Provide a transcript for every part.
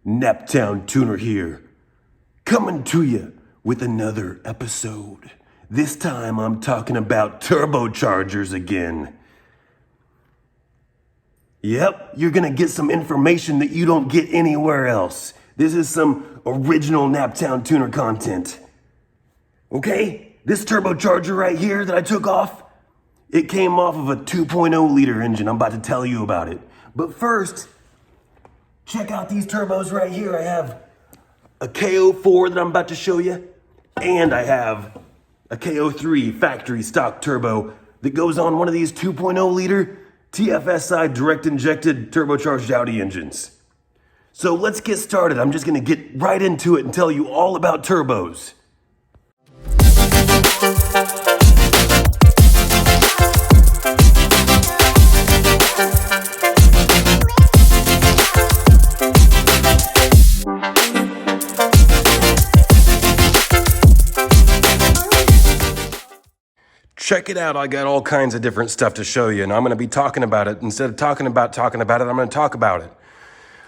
Naptown Tuner here, coming to you with another episode. This time I'm talking about turbochargers again. Yep, you're gonna get some information that you don't get anywhere else. This is some original Naptown Tuner content. Okay, this turbocharger right here that I took off, it came off of a 2.0 liter engine. I'm about to tell you about it. But first, check out these turbos right here. I have a K04 that I'm about to show you, and I have a K03 factory stock turbo that goes on one of these 2.0 liter TFSI direct injected turbocharged Audi engines. So let's get started. I'm just gonna get right into it and tell you all about turbos. Check it out, I got all kinds of different stuff to show you, and I'm gonna be talking about it. Instead of talking about it, I'm gonna talk about it.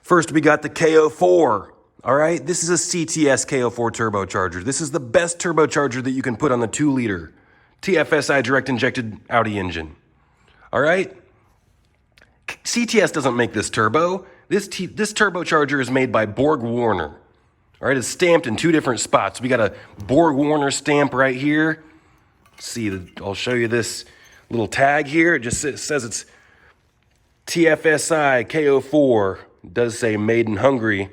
First, we got the K04, all right? This is a CTS K04 turbocharger. This is the best turbocharger that you can put on the 2 liter TFSI direct injected Audi engine, all right? CTS doesn't make this turbo. This turbocharger is made by Borg-Warner, all right? It's stamped in 2 different spots. We got a Borg-Warner stamp right here. See, I'll show you this little tag here. It just says it's TFSI K04. It does say made in Hungary.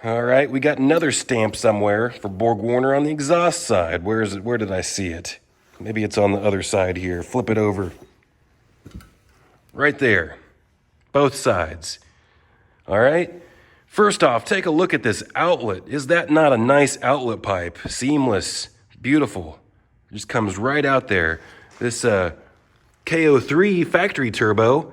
All right, we got another stamp somewhere for Borg-Warner on the exhaust side. Where is it? Where did I see it? Maybe it's on the other side here. Flip it over. Right there. Both sides. All right. First off, take a look at this outlet. Is that not a nice outlet pipe? Seamless. Beautiful. It just comes right out there. This K03 factory turbo,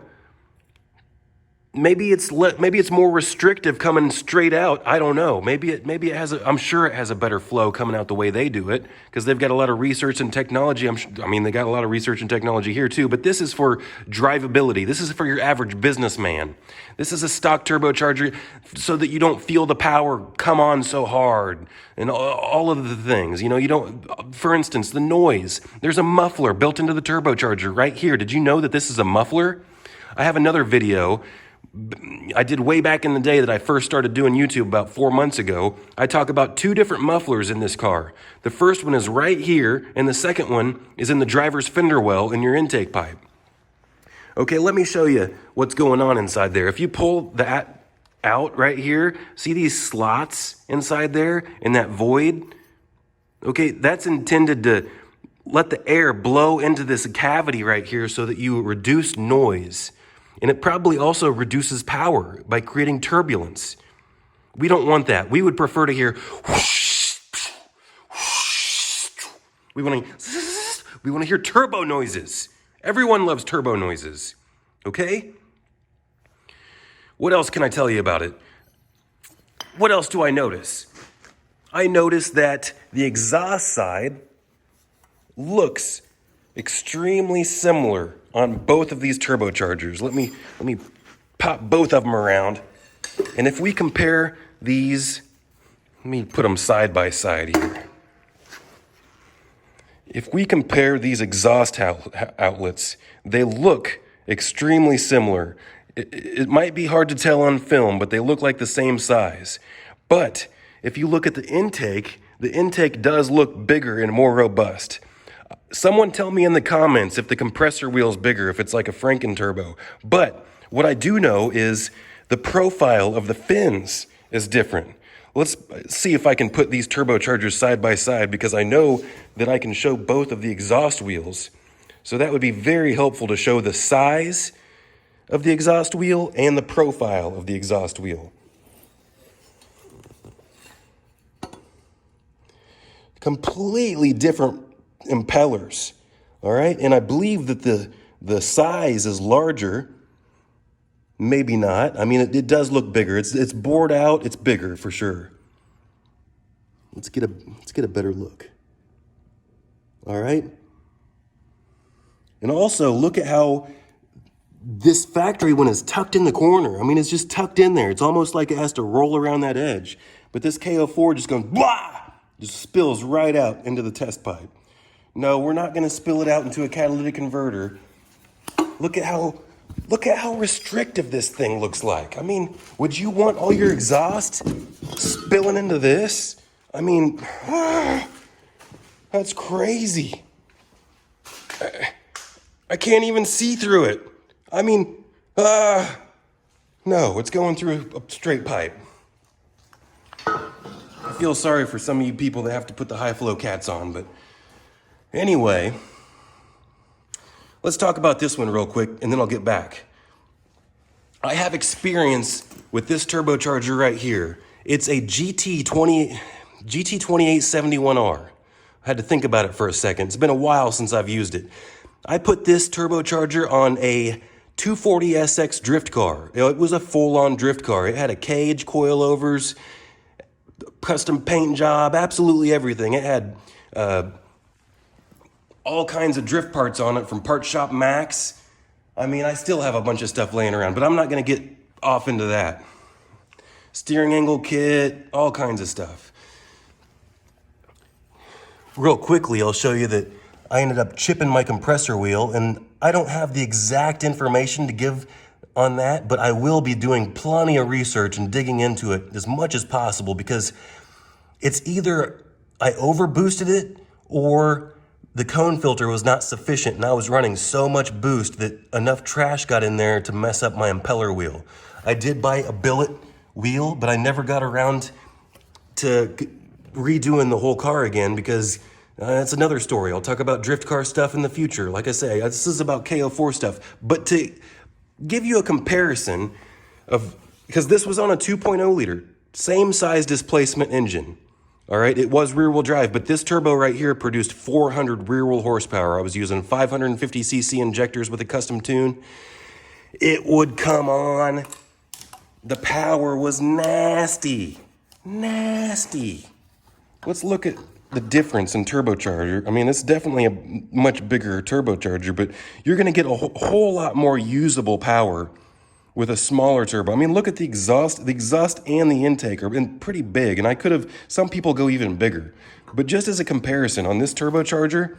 maybe it's more restrictive coming straight out. I don't know. Maybe it has I'm sure it has a better flow coming out the way they do it, because they've got a lot of research and technology. They got a lot of research and technology here too, but this is for drivability. This is for your average businessman. This is a stock turbocharger so that you don't feel the power come on so hard and all of the things. You don't, for instance, the noise. There's a muffler built into the turbocharger right here. Did you know that this is a muffler? I have another video I did way back in the day that I first started doing YouTube about 4 months ago. I talk about 2 different mufflers in this car. The first one is right here, and the second one is in the driver's fender well in your intake pipe. Okay, let me show you what's going on inside there. If you pull that out right here, see these slots inside there in that void? Okay, that's intended to let the air blow into this cavity right here so that you reduce noise. And it probably also reduces power by creating turbulence. We don't want that. We would prefer to hear whoosh, whoosh. We want to hear turbo noises. Everyone loves turbo noises. Okay? What else can I tell you about it? What else do I notice? I notice that the exhaust side looks extremely similar on both of these turbochargers. Let me pop both of them around. And if we compare these, let me put them side by side here. If we compare these exhaust outlets, they look extremely similar. It might be hard to tell on film, but they look like the same size. But if you look at the intake does look bigger and more robust. Someone tell me in the comments if the compressor wheel's bigger, if it's like a Franken turbo. But what I do know is the profile of the fins is different. Let's see if I can put these turbochargers side by side, because I know that I can show both of the exhaust wheels. So that would be very helpful to show the size of the exhaust wheel and the profile of the exhaust wheel. Completely different impellers, all right? And I believe that the size is larger. Maybe not. It does look bigger. It's bored out. It's bigger for sure. Let's get a better look. All right? And also look at how This factory one is tucked in the corner. I mean, it's just tucked in there. It's almost like it has to roll around that edge. But this K04 just goes, blah! Just spills right out into the test pipe. No, we're not gonna spill it out into a catalytic converter. Look at how restrictive this thing looks like. I mean, would you want all your exhaust spilling into this? I mean, that's crazy. I can't even see through it. I mean, no, it's going through a straight pipe. I feel sorry for some of you people that have to put the high flow cats on, but anyway, let's talk about this one real quick and then I'll get back. I have experience with this turbocharger right here. It's a GT2871R. I had to think about it for a second. It's been a while since I've used it. I put this turbocharger on a 240SX drift car. It was a full-on drift car. It had a cage, coilovers, custom paint job, absolutely everything. It had all kinds of drift parts on it from Part Shop Max. I mean, I still have a bunch of stuff laying around, but I'm not going to get off into that. Steering angle kit, all kinds of stuff. Real quickly, I'll show you that I ended up chipping my compressor wheel, and I don't have the exact information to give on that, but I will be doing plenty of research and digging into it as much as possible, because it's either I over boosted it or the cone filter was not sufficient and I was running so much boost that enough trash got in there to mess up my impeller wheel. I did buy a billet wheel, but I never got around to redoing the whole car again because that's another story. I'll talk about drift car stuff in the future. Like I say, this is about K04 stuff. But to give you a comparison of, because this was on a 2.0 liter, same size displacement engine. All right, it was rear wheel drive, but this turbo right here produced 400 rear wheel horsepower. I was using 550cc injectors with a custom tune. It would come on. The power was nasty, nasty. Let's look at the difference in turbocharger. I mean, it's definitely a much bigger turbocharger, but you're gonna get a whole lot more usable power with a smaller turbo. I mean, look at the exhaust and the intake are pretty big, and I could have, some people go even bigger. But just as a comparison, on this turbocharger,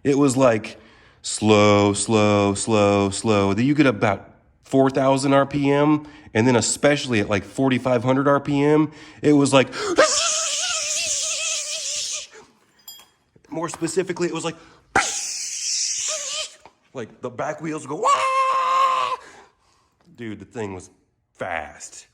it was like slow, slow, slow, slow. You get about 4,000 RPM, and then especially at like 4,500 RPM, it was like, more specifically, it was like the back wheels would go, wah! Dude, the thing was fast.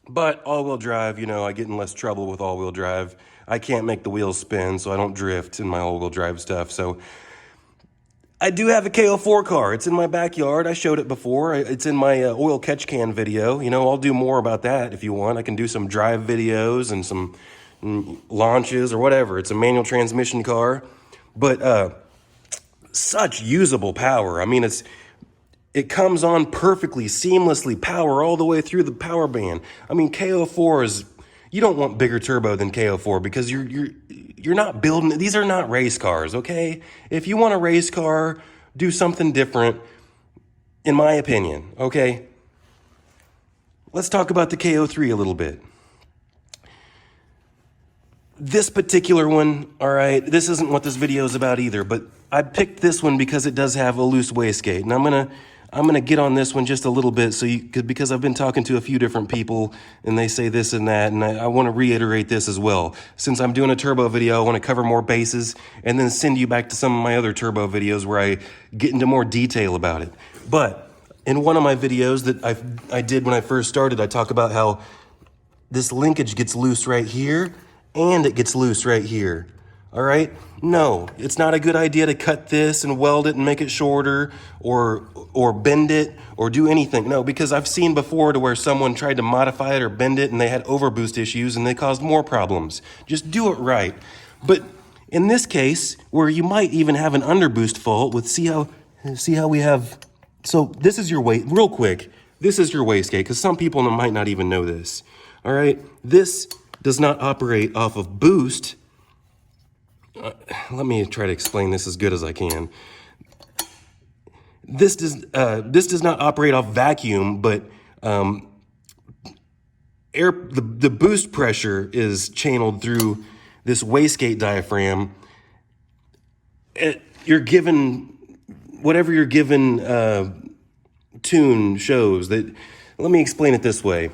But all-wheel drive, you know, I get in less trouble with all-wheel drive. I can't make the wheels spin, so I don't drift in my all-wheel drive stuff. So I do have a K04 car. It's in my backyard. I showed it before. It's in my oil catch can video. You know, I'll do more about that if you want. I can do some drive videos and some launches or whatever. It's a manual transmission car. But such usable power. I mean, it comes on perfectly, seamlessly, power all the way through the power band. I mean, K04 is, you don't want bigger turbo than K04 because you're not building, these are not race cars, okay? If you want a race car, do something different, in my opinion, okay? Let's talk about the K03 a little bit. This particular one, all right, this isn't what this video is about either, but I picked this one because it does have a loose wastegate, and I'm gonna get on this one just a little bit because I've been talking to a few different people and they say this and that, and I want to reiterate this as well. Since I'm doing a turbo video, I want to cover more bases and then send you back to some of my other turbo videos where I get into more detail about it. But in one of my videos that I did when I first started, I talk about how this linkage gets loose right here and it gets loose right here. All right? No, it's not a good idea to cut this and weld it and make it shorter or bend it or do anything. No, because I've seen before to where someone tried to modify it or bend it and they had overboost issues and they caused more problems. Just do it right. But in this case, where you might even have an underboost fault with, see how we have, so this is your real quick, this is your wastegate, because some people might not even know this. All right? This does not operate off of boost. Let me try to explain this as good as I can. this does not operate off vacuum, but the boost pressure is channeled through this wastegate diaphragm. You're given whatever you're given tune shows that. Let me explain it this way.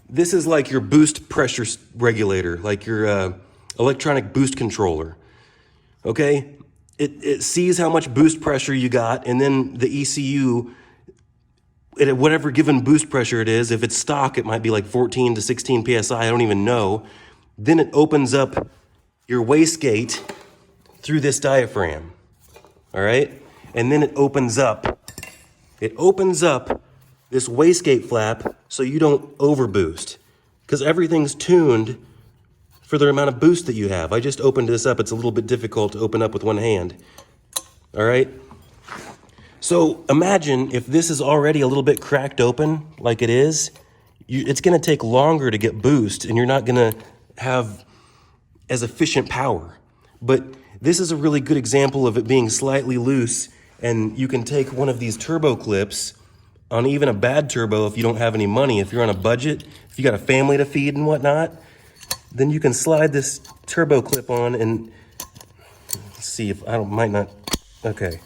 This is like your boost pressure regulator, like your electronic boost controller. Okay, it sees how much boost pressure you got, and then the ECU, at whatever given boost pressure it is, if it's stock, it might be like 14 to 16 PSI, I don't even know. Then it opens up your wastegate through this diaphragm, all right? And then it opens up this wastegate flap so you don't overboost, because everything's tuned for the amount of boost that you have. I just opened this up. It's a little bit difficult to open up with one hand, all right? So imagine if this is already a little bit cracked open like it is, it's gonna take longer to get boost, and you're not gonna have as efficient power. But this is a really good example of it being slightly loose, and you can take one of these turbo clips on even a bad turbo if you don't have any money. If you're on a budget, if you got a family to feed and whatnot, then you can slide this turbo clip on and see if okay.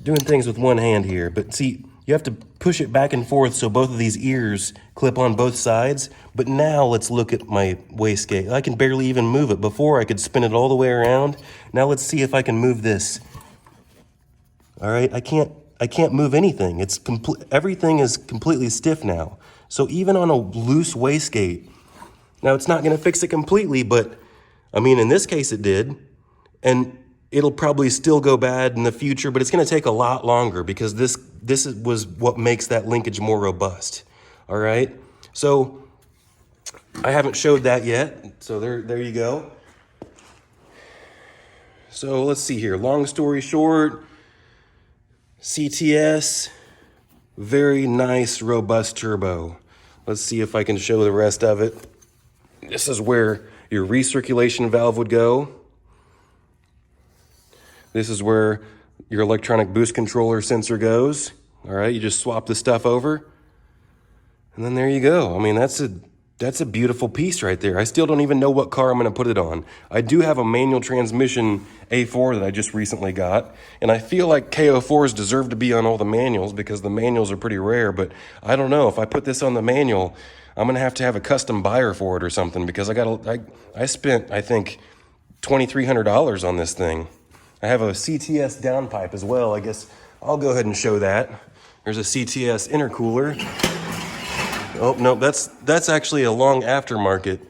Doing things with one hand here, but see, you have to push it back and forth so both of these ears clip on both sides. But now let's look at my wastegate. I can barely even move it. Before I could spin it all the way around. Now let's see if I can move this. All right, I can't move anything. Everything is completely stiff now. So even on a loose wastegate, now it's not gonna fix it completely, but I mean, in this case it did. And it'll probably still go bad in the future, but it's gonna take a lot longer because this was what makes that linkage more robust, all right? So I haven't showed that yet, so there you go. So let's see here, long story short, CTS, very nice, robust turbo. Let's see if I can show the rest of it. This is where your recirculation valve would go. This is where your electronic boost controller sensor goes. All right, you just swap the stuff over. And then there you go. I mean, that's a beautiful piece right there. I still don't even know what car I'm gonna put it on. I do have a manual transmission A4 that I just recently got. And I feel like K04s deserve to be on all the manuals because the manuals are pretty rare, but I don't know. If I put this on the manual, I'm gonna have to have a custom buyer for it or something because I spent, I think, $2,300 on this thing. I have a CTS Downpipe as well. I guess I'll go ahead and show that. There's a CTS Intercooler. Oh, no, that's actually a long aftermarket.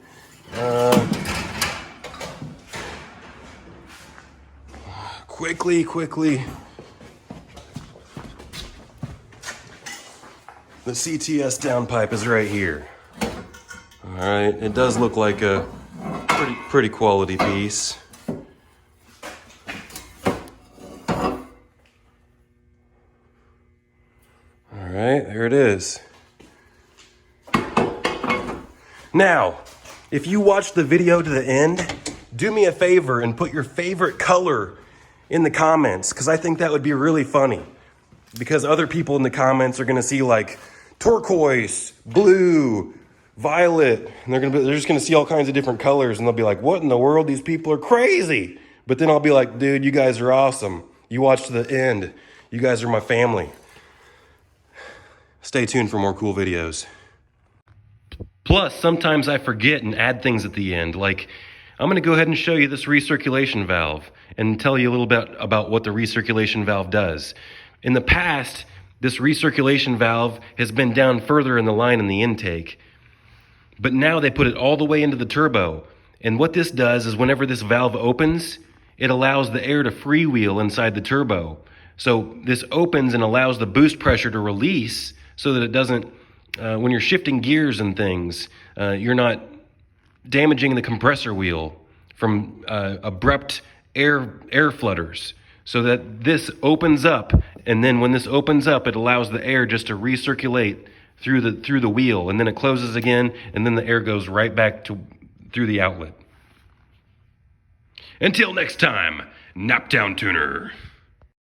Quickly. The CTS Downpipe is right here. All right, it does look like a pretty quality piece. All right, there it is. Now, if you watched the video to the end, do me a favor and put your favorite color in the comments, because I think that would be really funny. Because other people in the comments are gonna see like turquoise, blue, violet, and they're just gonna see all kinds of different colors, and they'll be like, what in the world? These people are crazy. But then I'll be like, dude, you guys are awesome. You watched to the end. You guys are my family. Stay tuned for more cool videos. Plus, sometimes I forget and add things at the end. Like, I'm gonna go ahead and show you this recirculation valve and tell you a little bit about what the recirculation valve does. In the past, this recirculation valve has been down further in the line in the intake, but now they put it all the way into the turbo. And what this does is whenever this valve opens, it allows the air to freewheel inside the turbo. So this opens and allows the boost pressure to release so that it doesn't, when you're shifting gears and things, you're not damaging the compressor wheel from abrupt air flutters. So that this opens up, and then when this opens up, it allows the air just to recirculate through the wheel, and then it closes again, and then the air goes right back through the outlet. Until next time, Naptown Tuner.